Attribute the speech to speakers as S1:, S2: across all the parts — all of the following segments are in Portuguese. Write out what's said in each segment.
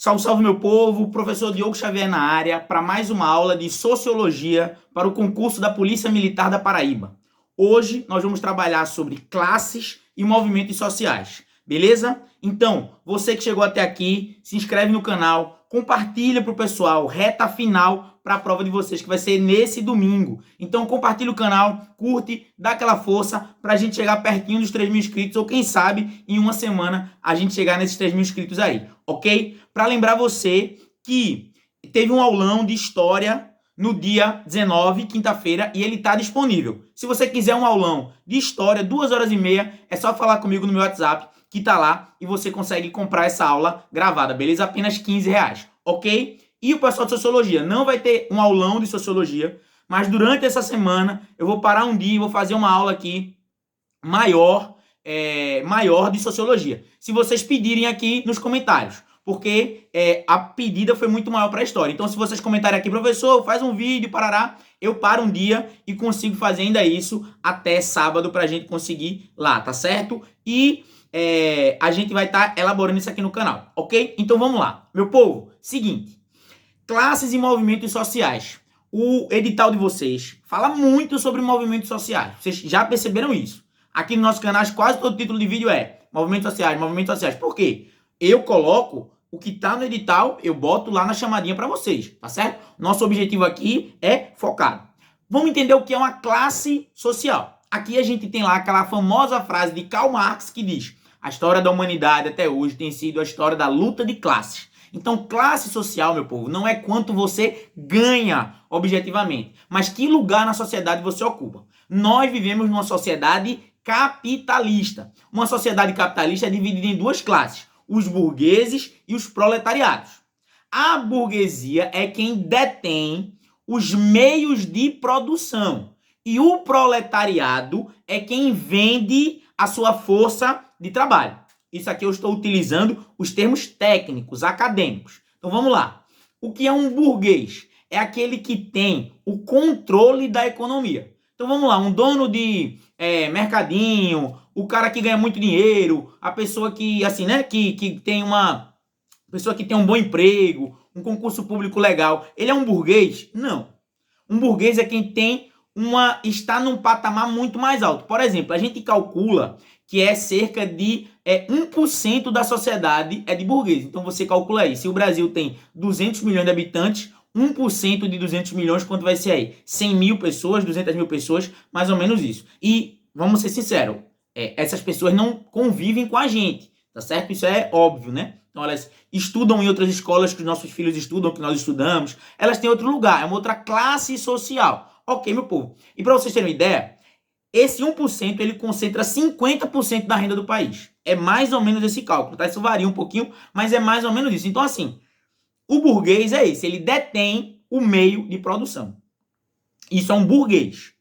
S1: Salve, salve, meu povo! Professor Diogo Xavier na área para mais uma aula de Sociologia para o concurso da Polícia Militar da Paraíba. Hoje nós vamos trabalhar sobre classes e movimentos sociais, beleza? Então, você que chegou até aqui, se inscreve no canal, compartilha para o pessoal, reta final para a prova de vocês, que vai ser nesse domingo. Então, compartilha o canal, curte, dá aquela força para a gente chegar pertinho dos 3.000 inscritos, ou quem sabe, em uma semana, a gente chegar nesses 3.000 inscritos aí, ok? Para lembrar você que teve um aulão de história no dia 19, quinta-feira, e ele está disponível. Se você quiser um aulão de história, 2 horas e meia, é só falar comigo no meu WhatsApp, que tá lá, e você consegue comprar essa aula gravada, beleza? Apenas R$ 15, ok? E o pessoal de Sociologia, não vai ter um aulão de Sociologia, mas durante essa semana eu vou parar um dia e vou fazer uma aula aqui maior de Sociologia. Se vocês pedirem aqui nos comentários, porque a pedida foi muito maior para a história. Então, se vocês comentarem aqui, professor, faz um vídeo, parará, eu paro um dia e consigo fazer ainda isso até sábado para a gente conseguir lá, tá certo? E a gente vai estar elaborando isso aqui no canal, ok? Então, vamos lá. Meu povo, seguinte. Classes e movimentos sociais. O edital de vocês fala muito sobre movimentos sociais. Vocês já perceberam isso? Aqui no nosso canal, quase todo título de vídeo é movimentos sociais, movimentos sociais. Por quê? Eu coloco o que está no edital, eu boto lá na chamadinha para vocês, tá certo? Nosso objetivo aqui é focado. Vamos entender o que é uma classe social. Aqui a gente tem lá aquela famosa frase de Karl Marx que diz: a história da humanidade até hoje tem sido a história da luta de classes. Então, classe social, meu povo, não é quanto você ganha objetivamente, mas que lugar na sociedade você ocupa. Nós vivemos numa sociedade capitalista. Uma sociedade capitalista é dividida em duas classes: os burgueses e os proletariados. A burguesia é quem detém os meios de produção e o proletariado é quem vende a sua força de trabalho. Isso aqui eu estou utilizando os termos técnicos, acadêmicos. Então vamos lá. O que é um burguês? É aquele que tem o controle da economia. Então vamos lá, um dono de mercadinho, o cara que ganha muito dinheiro, a pessoa que, assim, né, que tem uma pessoa que tem um bom emprego, um concurso público legal, ele é um burguês? Não. Um burguês é quem está num patamar muito mais alto. Por exemplo, a gente calcula que é cerca de 1% da sociedade é de burguês. Então você calcula aí, se o Brasil tem 200 milhões de habitantes, 1% de 200 milhões, quanto vai ser aí? 100 mil pessoas, 200 mil pessoas, mais ou menos isso. E, vamos ser sinceros, essas pessoas não convivem com a gente, tá certo? Isso é óbvio, né? Então elas estudam em outras escolas que os nossos filhos estudam, que nós estudamos. Elas têm outro lugar, é uma outra classe social. Ok, meu povo. E para vocês terem uma ideia, esse 1% ele concentra 50% da renda do país. É mais ou menos esse cálculo, tá? Isso varia um pouquinho, mas é mais ou menos isso. Então, assim, o burguês é esse, ele detém o meio de produção. Isso é um burguês.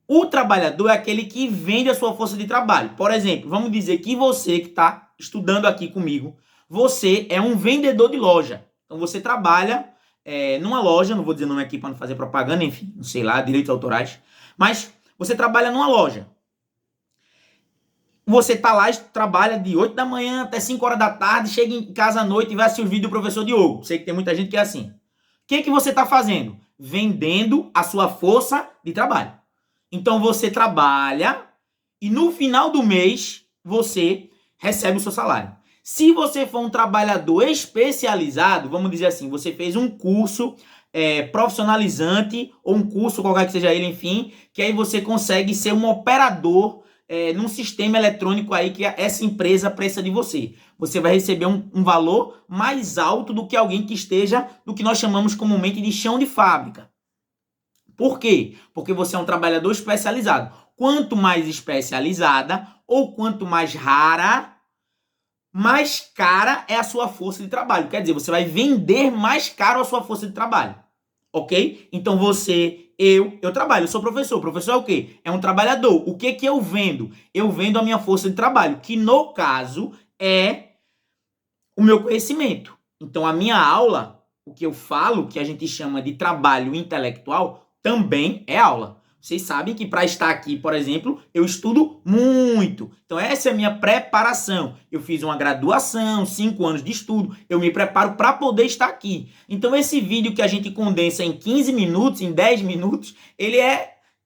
S1: O trabalhador é aquele que vende a sua força de trabalho. Por exemplo, vamos dizer que você que está estudando aqui comigo, você é um vendedor de loja. Então, você trabalha numa loja, não vou dizer o nome aqui para não fazer propaganda, enfim, não sei lá, direitos autorais, mas você trabalha numa loja. Você tá lá, trabalha de 8 da manhã até 5 horas da tarde, chega em casa à noite e vai assistir os vídeos do professor Diogo. Sei que tem muita gente que é assim. O que você tá fazendo? Vendendo a sua força de trabalho. Então você trabalha e no final do mês você recebe o seu salário. Se você for um trabalhador especializado, vamos dizer assim, você fez um curso profissionalizante ou um curso qualquer que seja ele, enfim, que aí você consegue ser um operador num sistema eletrônico aí que essa empresa precisa de você. Você vai receber um valor mais alto do que alguém que esteja no que nós chamamos comumente de chão de fábrica. Por quê? Porque você é um trabalhador especializado. Quanto mais especializada ou quanto mais rara, mais cara é a sua força de trabalho. Quer dizer, você vai vender mais caro a sua força de trabalho. Ok? Então eu trabalho, eu sou professor. O professor é o quê? É um trabalhador. O que eu vendo? Eu vendo a minha força de trabalho, que no caso é o meu conhecimento. Então a minha aula, o que eu falo, que a gente chama de trabalho intelectual, também é aula. Vocês sabem que para estar aqui, por exemplo, eu estudo muito. Então essa é a minha preparação. Eu fiz uma graduação, 5 anos de estudo, eu me preparo para poder estar aqui. Então esse vídeo que a gente condensa em 15 minutos, em 10 minutos,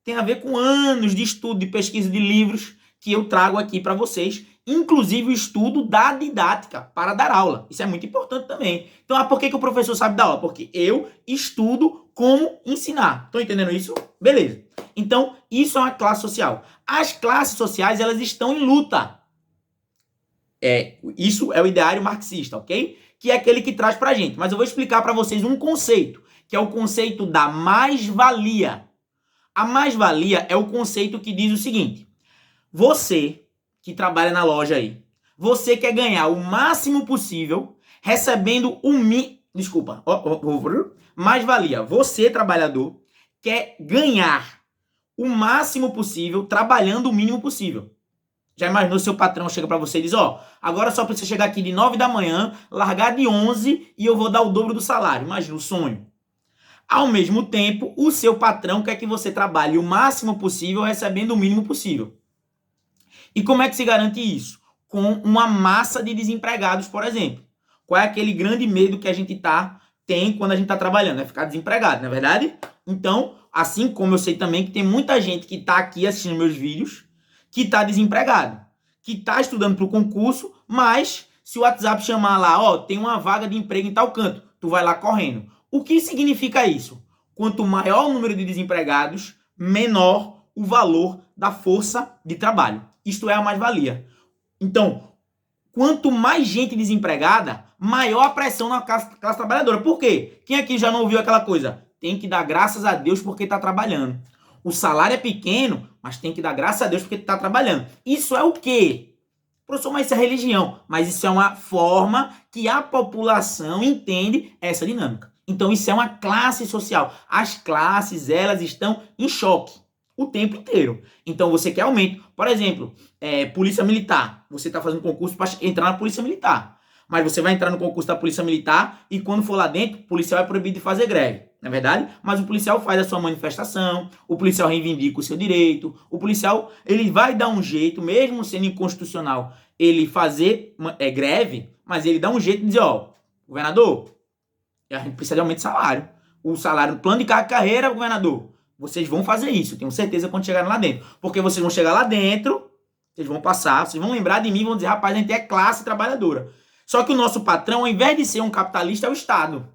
S1: tem a ver com anos de estudo, de pesquisa de livros que eu trago aqui para vocês, inclusive o estudo da didática para dar aula. Isso é muito importante também. Então, por que o professor sabe dar aula? Porque eu estudo como ensinar. Estão entendendo isso? Beleza. Então, isso é uma classe social. As classes sociais, elas estão em luta. Isso é o ideário marxista, ok? Que é aquele que traz pra gente. Mas eu vou explicar para vocês um conceito, que é o conceito da mais-valia. A mais-valia é o conceito que diz o seguinte: você que trabalha na loja aí, você quer ganhar o máximo possível recebendo mais-valia. Você, trabalhador, quer ganhar o máximo possível trabalhando o mínimo possível. Já imaginou seu patrão chega para você e diz, agora só precisa chegar aqui de 9 da manhã, largar de 11 e eu vou dar o dobro do salário. Imagina o sonho. Ao mesmo tempo, o seu patrão quer que você trabalhe o máximo possível recebendo o mínimo possível. E como é que se garante isso? Com uma massa de desempregados, por exemplo. Qual é aquele grande medo que a gente tem quando a gente está trabalhando? É ficar desempregado, não é verdade? Então, assim como eu sei também que tem muita gente que está aqui assistindo meus vídeos que está desempregado, que está estudando para o concurso, mas se o WhatsApp chamar lá, tem uma vaga de emprego em tal canto, tu vai lá correndo. O que significa isso? Quanto maior o número de desempregados, menor o valor da força de trabalho. Isto é a mais-valia. Então, quanto mais gente desempregada, maior a pressão na classe trabalhadora. Por quê? Quem aqui já não ouviu aquela coisa? Tem que dar graças a Deus porque está trabalhando. O salário é pequeno, mas tem que dar graças a Deus porque está trabalhando. Isso é o quê? Professor, mas isso é religião. Mas isso é uma forma que a população entende essa dinâmica. Então isso é uma classe social. As classes, elas estão em choque o tempo inteiro. Então você quer aumento. Por exemplo, polícia militar. Você está fazendo concurso para entrar na polícia militar. Mas você vai entrar no concurso da polícia militar e quando for lá dentro, o policial é proibido de fazer greve. Não é verdade? Mas o policial faz a sua manifestação, o policial reivindica o seu direito, o policial ele vai dar um jeito, mesmo sendo inconstitucional, ele fazer greve, mas ele dá um jeito de dizer, governador, a gente precisa de aumento de salário. O salário, plano de carreira, governador, vocês vão fazer isso, tenho certeza quando chegarem lá dentro. Porque vocês vão chegar lá dentro, vocês vão passar, vocês vão lembrar de mim, vão dizer, rapaz, a gente é classe trabalhadora. Só que o nosso patrão, ao invés de ser um capitalista, é o Estado.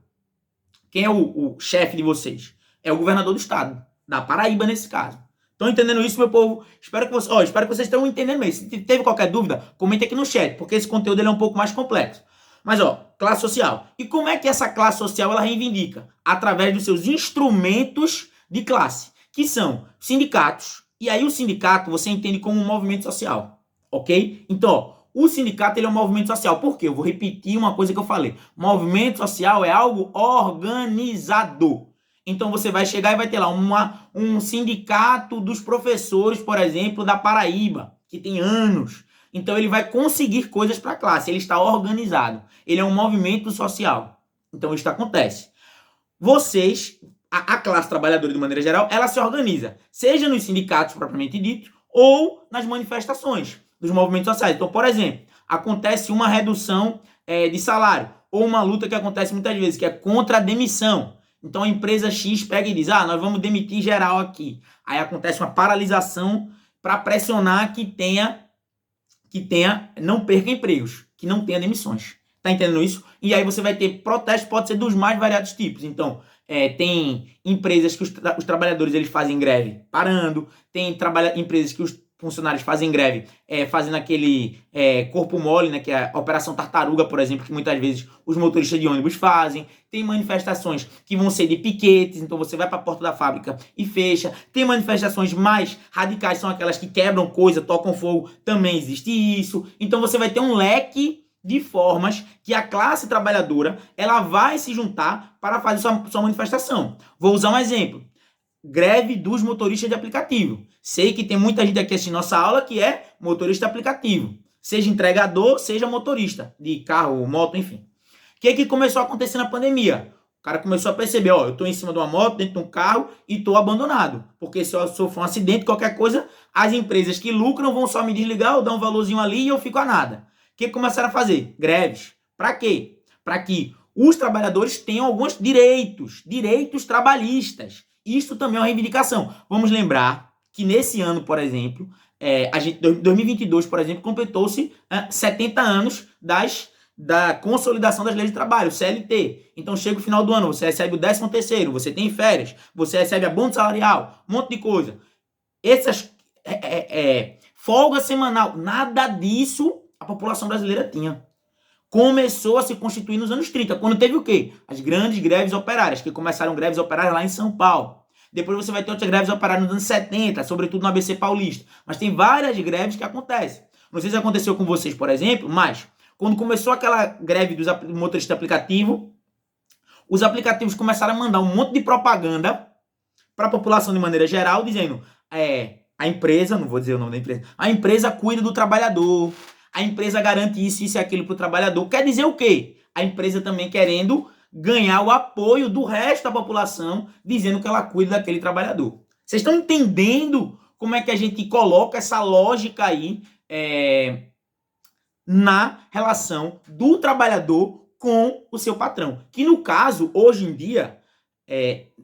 S1: Quem é o chefe de vocês? É o governador do Estado, da Paraíba nesse caso. Estão entendendo isso, meu povo? Espero que vocês estejam entendendo isso. Se teve qualquer dúvida, comente aqui no chat, porque esse conteúdo ele é um pouco mais complexo. Mas, classe social. E como é que essa classe social ela reivindica? Através dos seus instrumentos de classe, que são sindicatos. E aí o sindicato você entende como um movimento social, ok? Então, o sindicato ele é um movimento social. Por quê? Eu vou repetir uma coisa que eu falei. Movimento social é algo organizado. Então você vai chegar e vai ter lá um sindicato dos professores, por exemplo, da Paraíba, que tem anos. Então ele vai conseguir coisas para a classe. Ele está organizado. Ele é um movimento social. Então isso acontece. A classe trabalhadora de maneira geral, ela se organiza. Seja nos sindicatos propriamente ditos ou nas manifestações dos movimentos sociais. Então, por exemplo, acontece uma redução de salário ou uma luta que acontece muitas vezes, que é contra a demissão. Então, a empresa X pega e diz, nós vamos demitir geral aqui. Aí acontece uma paralisação para pressionar que não perca empregos, que não tenha demissões. Tá entendendo isso? E aí você vai ter protesto, pode ser dos mais variados tipos. Então, tem empresas que os trabalhadores eles fazem greve parando, tem empresas que os funcionários fazem greve, fazendo aquele corpo mole, né, que é a Operação Tartaruga, por exemplo, que muitas vezes os motoristas de ônibus fazem. Tem manifestações que vão ser de piquetes, então você vai para a porta da fábrica e fecha. Tem manifestações mais radicais, são aquelas que quebram coisa, tocam fogo, também existe isso. Então você vai ter um leque de formas que a classe trabalhadora ela vai se juntar para fazer sua manifestação. Vou usar um exemplo. Greve dos motoristas de aplicativo. Sei que tem muita gente aqui assistindo nossa aula que é motorista de aplicativo. Seja entregador, seja motorista de carro, moto, enfim. O que começou a acontecer na pandemia? O cara começou a perceber, ó, eu tô em cima de uma moto, dentro de um carro e tô abandonado. Porque se eu sofrer um acidente, qualquer coisa, as empresas que lucram vão só me desligar, eu dar um valorzinho ali e eu fico a nada. O que começaram a fazer? Greves. Para quê? Para que os trabalhadores tenham alguns direitos trabalhistas. Isso também é uma reivindicação. Vamos lembrar que nesse ano, por exemplo, 2022, por exemplo, completou-se 70 anos da consolidação das leis de trabalho, CLT. Então chega o final do ano, você recebe o 13º, você tem férias, você recebe abono salarial, um monte de coisa. Essas folga semanal, nada disso a população brasileira tinha. Começou a se constituir nos anos 30, quando teve o quê? As grandes greves operárias, que começaram greves operárias lá em São Paulo. Depois você vai ter outras greves operárias nos anos 70, sobretudo no ABC Paulista. Mas tem várias greves que acontecem. Não sei se aconteceu com vocês, por exemplo, mas quando começou aquela greve dos motoristas de aplicativo, os aplicativos começaram a mandar um monte de propaganda para a população de maneira geral, dizendo a empresa, não vou dizer o nome da empresa, a empresa cuida do trabalhador, a empresa garante isso e aquilo para o trabalhador. Quer dizer o quê? A empresa também querendo ganhar o apoio do resto da população, dizendo que ela cuida daquele trabalhador. Vocês estão entendendo como é que a gente coloca essa lógica aí na relação do trabalhador com o seu patrão? Que no caso, hoje em dia,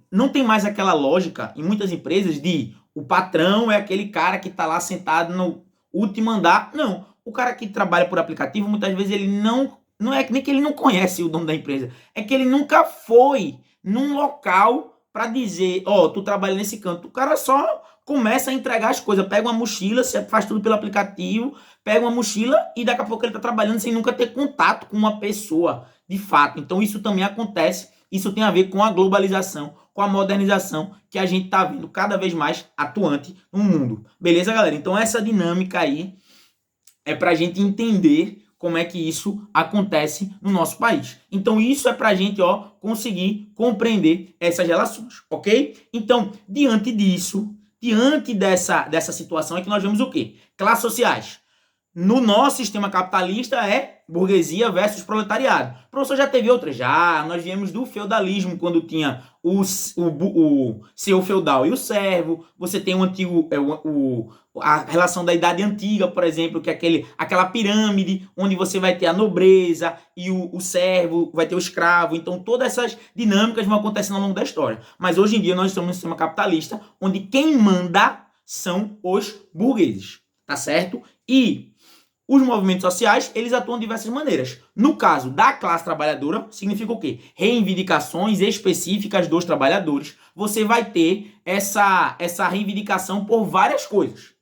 S1: não tem mais aquela lógica em muitas empresas de o patrão é aquele cara que está lá sentado no último andar. Não, o cara que trabalha por aplicativo, muitas vezes ele não é nem que ele não conhece o dono da empresa, é que ele nunca foi num local para dizer, ó, tu trabalha nesse canto. O cara só começa a entregar as coisas, pega uma mochila, faz tudo pelo aplicativo, pega uma mochila e daqui a pouco ele tá trabalhando sem nunca ter contato com uma pessoa, de fato. Então isso também acontece, isso tem a ver com a globalização, com a modernização que a gente tá vendo cada vez mais atuante no mundo. Beleza, galera? Então essa dinâmica aí é pra gente entender como é que isso acontece no nosso país. Então isso é pra gente, conseguir compreender essas relações, ok? Então, diante disso, diante dessa situação é que nós vemos o quê? Classes sociais. No nosso sistema capitalista é burguesia versus proletariado. O professor já teve outras? Já. Nós viemos do feudalismo, quando tinha o senhor feudal e o servo. Você tem o antigo, a relação da Idade Antiga, por exemplo, que é aquela pirâmide, onde você vai ter a nobreza e o servo, vai ter o escravo. Então, todas essas dinâmicas vão acontecendo ao longo da história. Mas hoje em dia nós estamos no sistema capitalista, onde quem manda são os burgueses, tá certo? E os movimentos sociais, eles atuam de diversas maneiras. No caso da classe trabalhadora, significa o quê? Reivindicações específicas dos trabalhadores. Você vai ter essa reivindicação por várias coisas,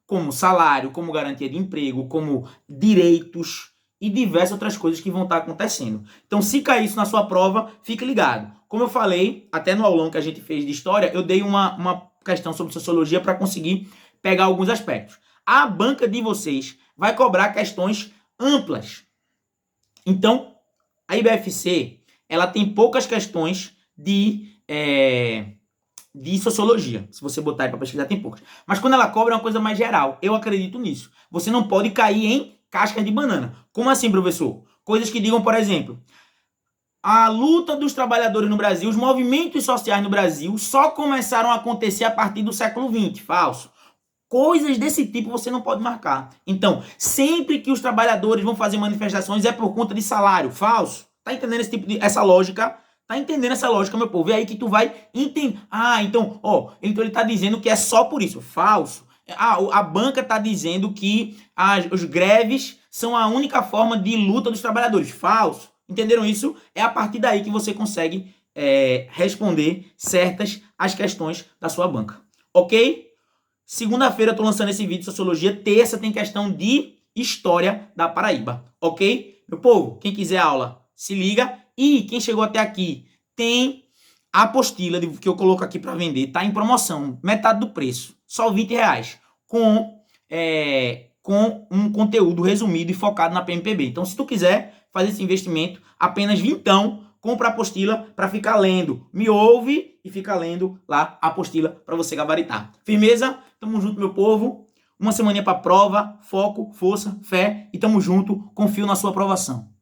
S1: como salário, como garantia de emprego, como direitos e diversas outras coisas que vão estar acontecendo. Então, se cair isso na sua prova, fique ligado. Como eu falei, até no aulão que a gente fez de história, eu dei uma questão sobre sociologia para conseguir pegar alguns aspectos. A banca de vocês vai cobrar questões amplas. Então, a IBFC, ela tem poucas questões de sociologia. Se você botar aí para pesquisar, tem poucas. Mas quando ela cobra, é uma coisa mais geral. Eu acredito nisso. Você não pode cair em casca de banana. Como assim, professor? Coisas que digam, por exemplo, a luta dos trabalhadores no Brasil, os movimentos sociais no Brasil só começaram a acontecer a partir do século XX. Falso. Coisas desse tipo você não pode marcar. Então, sempre que os trabalhadores vão fazer manifestações é por conta de salário. Falso. Tá entendendo essa lógica? Tá entendendo essa lógica, meu povo? É aí que tu vai entender. Então ele tá dizendo que é só por isso. Falso. A banca tá dizendo que os greves são a única forma de luta dos trabalhadores. Falso. Entenderam isso? É a partir daí que você consegue responder certas as questões da sua banca. Ok? Segunda-feira eu tô lançando esse vídeo de sociologia. Terça tem questão de história da Paraíba. Ok? Meu povo, quem quiser aula, se liga. E quem chegou até aqui, tem a apostila que eu coloco aqui para vender. Tá em promoção. Metade do preço. Só R$20. Com um conteúdo resumido e focado na PMPB. Então, se tu quiser fazer esse investimento, apenas vintão. Compra a apostila para ficar lendo. Me ouve e fica lendo lá a apostila para você gabaritar. Firmeza? Tamo junto, meu povo. Uma semaninha para prova, foco, força, fé e tamo junto. Confio na sua aprovação.